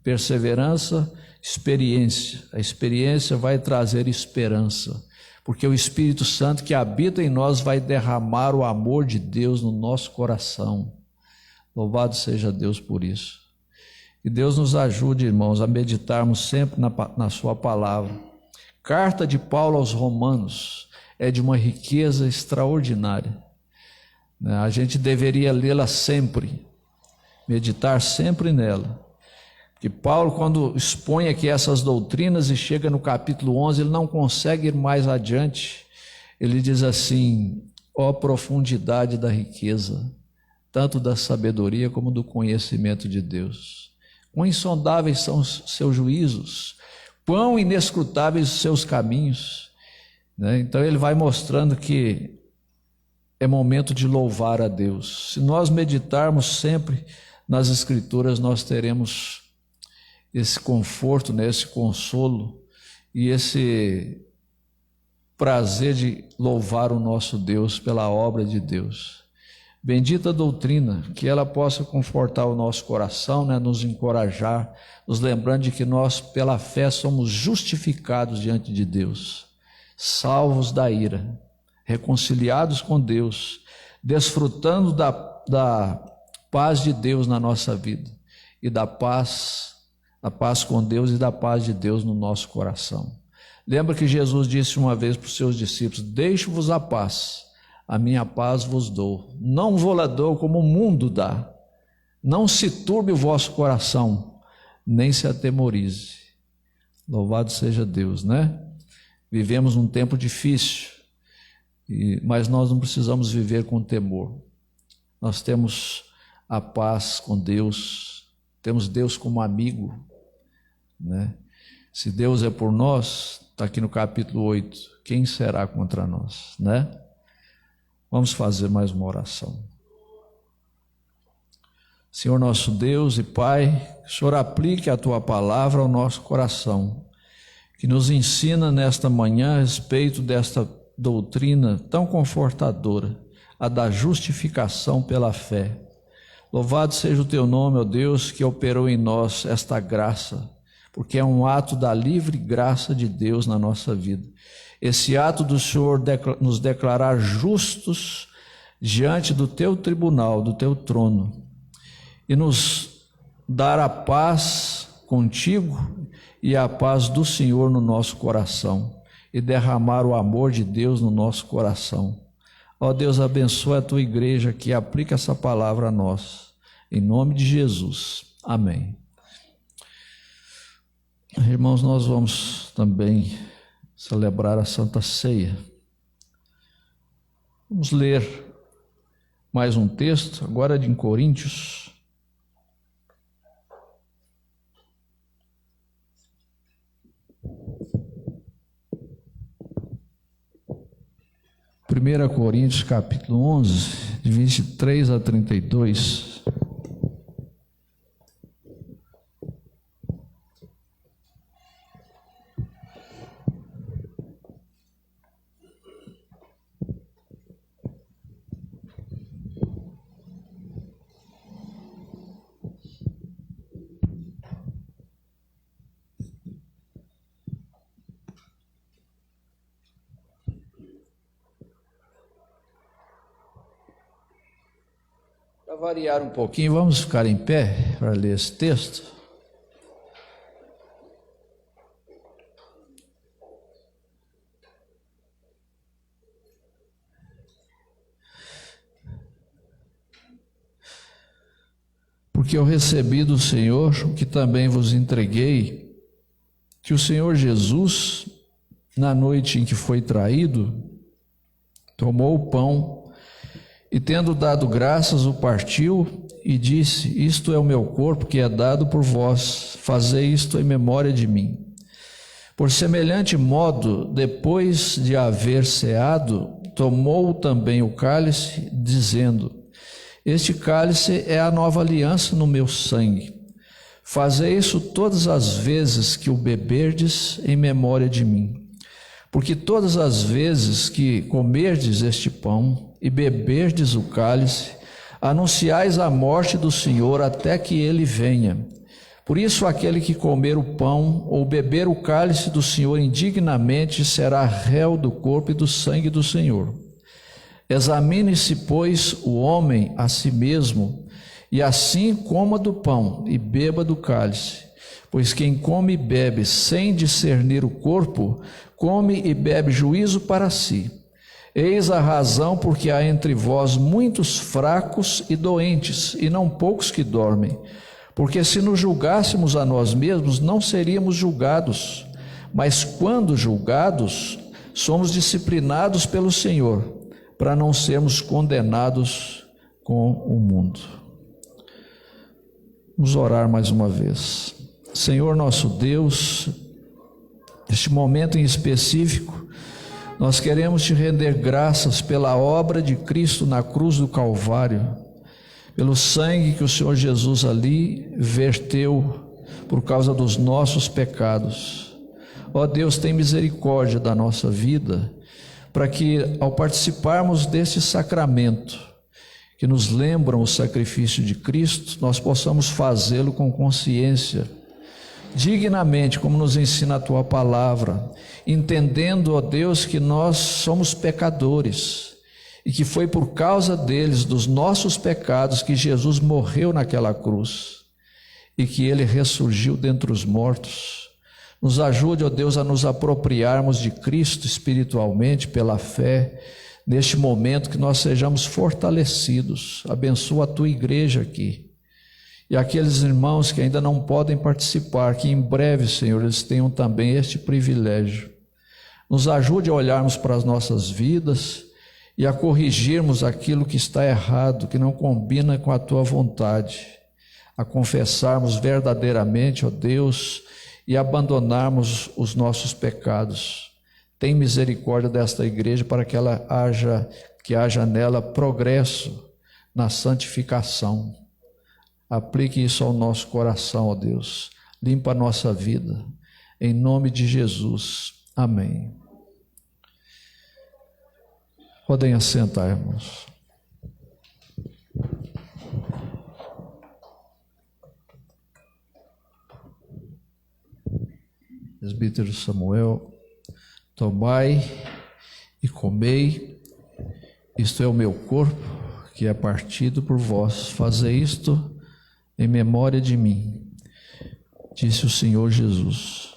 Perseverança, experiência. A experiência vai trazer esperança. Porque o Espírito Santo que habita em nós vai derramar o amor de Deus no nosso coração. Louvado seja Deus por isso. E Deus nos ajude, irmãos, a meditarmos sempre na sua palavra. Carta de Paulo aos Romanos é de uma riqueza extraordinária. A gente deveria lê-la sempre, meditar sempre nela. Que Paulo, quando expõe aqui essas doutrinas e chega no capítulo 11, ele não consegue ir mais adiante. Ele diz assim: ó profundidade da riqueza, tanto da sabedoria como do conhecimento de Deus. Quão insondáveis são os seus juízos, quão inescrutáveis os seus caminhos, né? Então ele vai mostrando que é momento de louvar a Deus. Se nós meditarmos sempre nas Escrituras, nós teremos esse conforto, né, esse consolo e esse prazer de louvar o nosso Deus pela obra de Deus. Bendita doutrina, que ela possa confortar o nosso coração, né, nos encorajar, nos lembrando de que nós, pela fé, somos justificados diante de Deus, salvos da ira, reconciliados com Deus, desfrutando da paz de Deus na nossa vida e da paz com Deus e da paz de Deus no nosso coração. Lembra que Jesus disse uma vez para os seus discípulos: deixo-vos a paz, a minha paz vos dou, não vou-la dou como o mundo dá. Não se turbe o vosso coração, nem se atemorize. Louvado seja Deus, né? Vivemos um tempo difícil, mas nós não precisamos viver com temor. Nós temos a paz com Deus, temos Deus como amigo, né? Se Deus é por nós, está aqui no capítulo 8, quem será contra nós, né? Vamos fazer mais uma oração. Senhor nosso Deus e Pai, que o Senhor aplique a Tua palavra ao nosso coração, que nos ensina nesta manhã a respeito desta doutrina tão confortadora, a da justificação pela fé. Louvado seja o Teu nome, ó Deus, que operou em nós esta graça, porque é um ato da livre graça de Deus na nossa vida. Esse ato do Senhor nos declarar justos diante do Teu tribunal, do Teu trono, e nos dar a paz contigo e a paz do Senhor no nosso coração, e derramar o amor de Deus no nosso coração. Ó Deus, abençoa a Tua igreja que aplica essa palavra a nós, em nome de Jesus. Amém. Irmãos, nós vamos também celebrar a Santa Ceia. Vamos ler mais um texto, agora de Coríntios. 1 Coríntios capítulo 11, de 23 a 32. Para variar um pouquinho, vamos ficar em pé para ler esse texto. Porque eu recebi do Senhor o que também vos entreguei, que o Senhor Jesus, na noite em que foi traído, tomou o pão, e tendo dado graças, o partiu e disse: isto é o meu corpo que é dado por vós, fazei isto em memória de mim. Por semelhante modo, depois de haver ceado, tomou também o cálice, dizendo: este cálice é a nova aliança no meu sangue. Fazei isso todas as vezes que o beberdes em memória de mim. Porque todas as vezes que comerdes este pão e beberdes o cálice, anunciais a morte do Senhor até que ele venha. Por isso, aquele que comer o pão ou beber o cálice do Senhor indignamente será réu do corpo e do sangue do Senhor. Examine-se, pois, o homem a si mesmo, e assim coma do pão e beba do cálice. Pois quem come e bebe sem discernir o corpo, come e bebe juízo para si. Eis a razão porque há entre vós muitos fracos e doentes, e não poucos que dormem. Porque se nos julgássemos a nós mesmos, não seríamos julgados. Mas quando julgados, somos disciplinados pelo Senhor, para não sermos condenados com o mundo. Vamos orar mais uma vez. Senhor nosso Deus, neste momento em específico, nós queremos te render graças pela obra de Cristo na cruz do Calvário, pelo sangue que o Senhor Jesus ali verteu por causa dos nossos pecados. Ó Deus, tem misericórdia da nossa vida, para que ao participarmos deste sacramento, que nos lembram o sacrifício de Cristo, nós possamos fazê-lo com consciência, dignamente, como nos ensina a Tua palavra, entendendo, ó Deus, que nós somos pecadores e que foi por causa deles, dos nossos pecados, que Jesus morreu naquela cruz e que Ele ressurgiu dentre os mortos. Nos ajude, ó Deus, a nos apropriarmos de Cristo espiritualmente pela fé, neste momento que nós sejamos fortalecidos. Abençoa a Tua igreja aqui. E aqueles irmãos que ainda não podem participar, que em breve, Senhor, eles tenham também este privilégio. Nos ajude a olharmos para as nossas vidas e a corrigirmos aquilo que está errado, que não combina com a Tua vontade, a confessarmos verdadeiramente, ó Deus, e abandonarmos os nossos pecados. tem misericórdia desta igreja para que haja nela progresso na santificação. Aplique isso ao nosso coração, ó Deus. Limpa a nossa vida. Em nome de Jesus. Amém. Podem assentar, irmãos. Presbítero Samuel, tomai e comei, isto é o meu corpo, que é partido por vós. Fazei isto em memória de mim, disse o Senhor Jesus.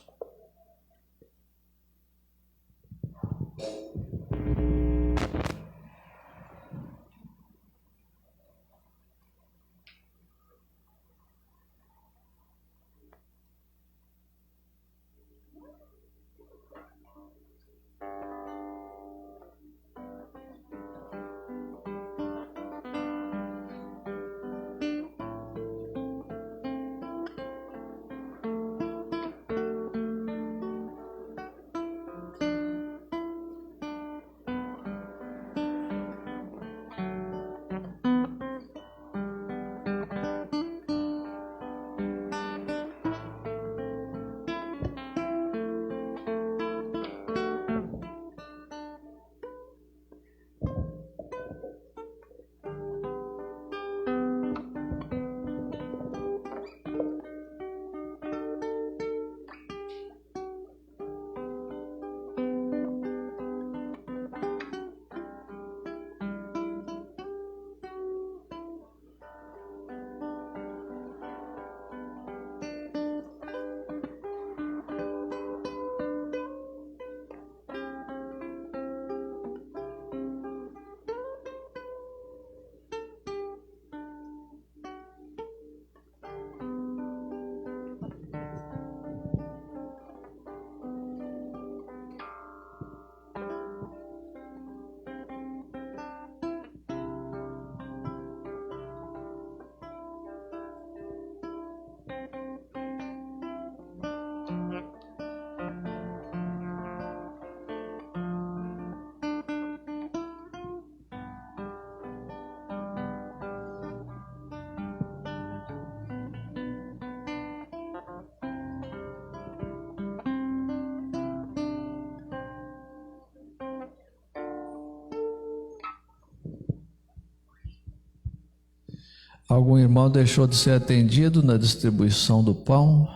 Algum irmão deixou de ser atendido na distribuição do pão?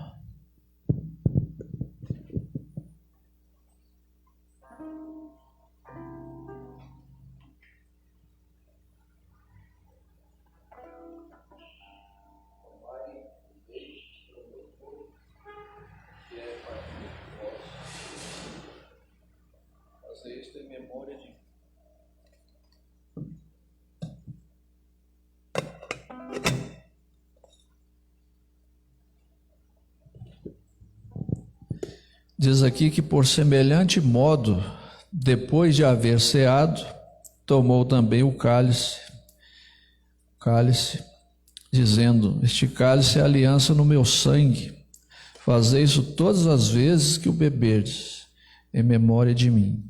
Fazer isto em memória de Diz aqui que por semelhante modo, depois de haver ceado, tomou também o cálice, dizendo: este cálice é a aliança no meu sangue. Fazei isso todas as vezes que o beberdes, em memória de mim.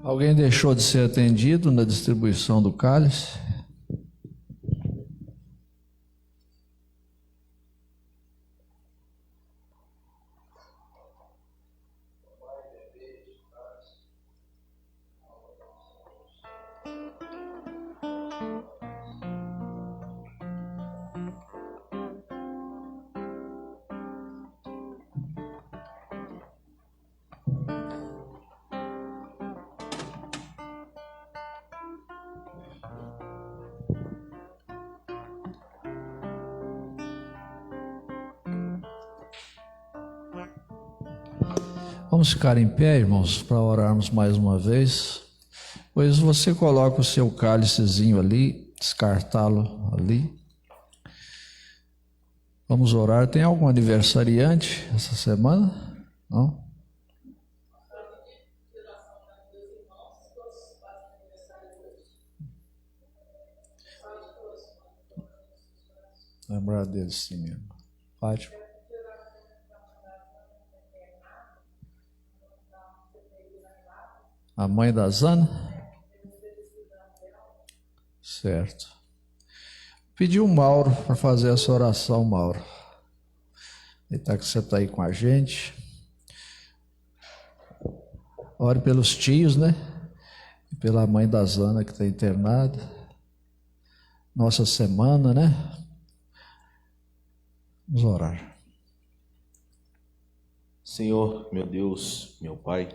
Alguém deixou de ser atendido na distribuição do cálice? Vamos ficar em pé, irmãos, para orarmos mais uma vez. Pois você coloca o seu cálicezinho ali, descartá-lo ali. Vamos orar. Tem algum aniversariante essa semana? Não? Lembrar deles sim mesmo. Fátima. A mãe da Zana? Certo. Pedi o Mauro para fazer essa oração, Mauro. Aproveitar que você está aí com a gente. Ore pelos tios, né? E pela mãe da Zana que está internada. Nossa semana, né? Vamos orar. Senhor, meu Deus, meu Pai,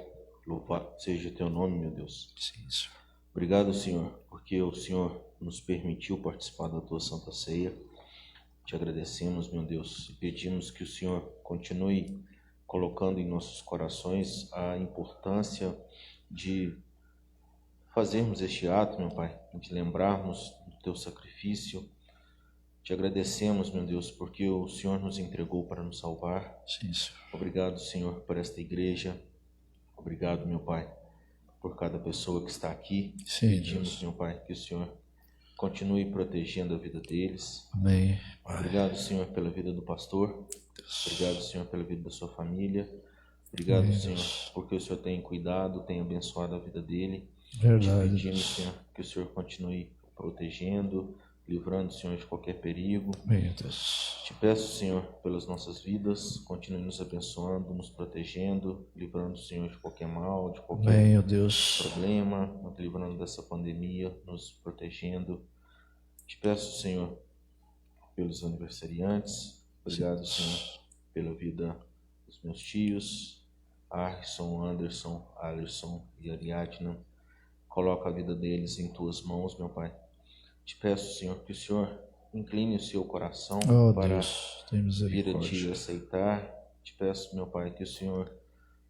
louvado seja teu nome, meu Deus. Sim, Senhor. Obrigado, Senhor, porque o Senhor nos permitiu participar da tua Santa Ceia. Te agradecemos, meu Deus, e pedimos que o Senhor continue colocando em nossos corações a importância de fazermos este ato, meu Pai, de lembrarmos do teu sacrifício. Te agradecemos, meu Deus, porque o Senhor nos entregou para nos salvar. Sim, Senhor. Obrigado, Senhor, por esta igreja. Obrigado, meu Pai, por cada pessoa que está aqui. Sim, pedimos, Deus. meu Pai, que o Senhor continue protegendo a vida deles. Amém. Pai. Obrigado, Senhor, pela vida do pastor. Obrigado, Senhor, pela vida da sua família. Obrigado, Amém, Senhor, Deus. porque o Senhor tem cuidado, tem abençoado a vida dele. Verdade, Te pedimos, Deus. Senhor, que o Senhor continue protegendo, livrando, Senhor, de qualquer perigo. Amém, Deus. Te peço, Senhor, pelas nossas vidas, continue nos abençoando, nos protegendo, livrando, Senhor, de qualquer mal, de qualquer Amém, ó Deus. problema, nos livrando dessa pandemia, nos protegendo. Te peço, Senhor, pelos aniversariantes. Obrigado, Senhor, pela vida dos meus tios, Arson, Anderson, Alerson e Ariadna. Coloca a vida deles em tuas mãos, meu Pai. Te peço, Senhor, que o Senhor incline o seu coração Oh, para Deus, tem vir a Te misericórdia. aceitar. Te peço, meu Pai, que o Senhor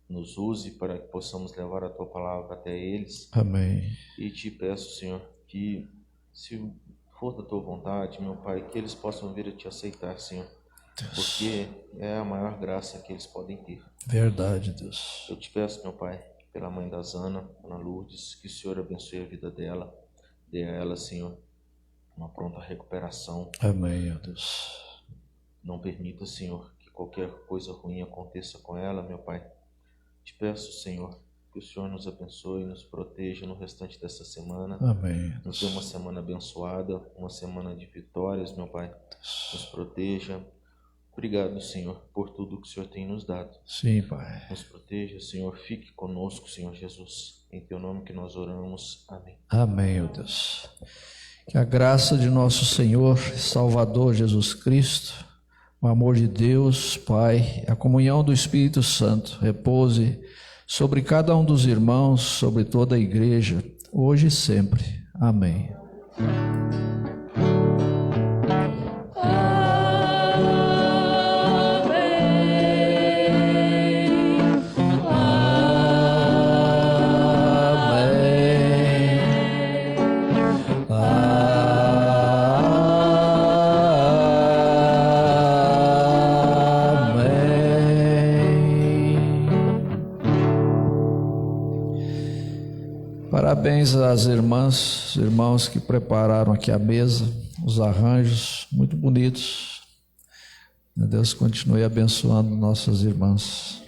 nos use para que possamos levar a Tua palavra até eles. Amém. E te peço, Senhor, que se for da Tua vontade, meu Pai, que eles possam vir a Te aceitar, Senhor, Deus. porque é a maior graça que eles podem ter. Verdade, Deus. Eu te peço, meu Pai, pela mãe da Zana, Ana Lourdes, que o Senhor abençoe a vida dela, dê a ela, Senhor, uma pronta recuperação. Amém, ó Deus. Não permita, Senhor, que qualquer coisa ruim aconteça com ela, meu Pai. Te peço, Senhor, que o Senhor nos abençoe e nos proteja no restante dessa semana. Amém, Nos Deus. dê uma semana abençoada, uma semana de vitórias, meu Pai. Nos proteja. Obrigado, Senhor, por tudo que o Senhor tem nos dado. Sim, Pai. Nos proteja, Senhor. Fique conosco, Senhor Jesus. Em Teu nome que nós oramos. Amém. Amém, ó Deus. Que a graça de nosso Senhor e Salvador Jesus Cristo, o amor de Deus, Pai, a comunhão do Espírito Santo repouse sobre cada um dos irmãos, sobre toda a igreja, hoje e sempre. Amém. Parabéns às irmãs, irmãos que prepararam aqui a mesa, os arranjos muito bonitos. Deus continue abençoando nossas irmãs.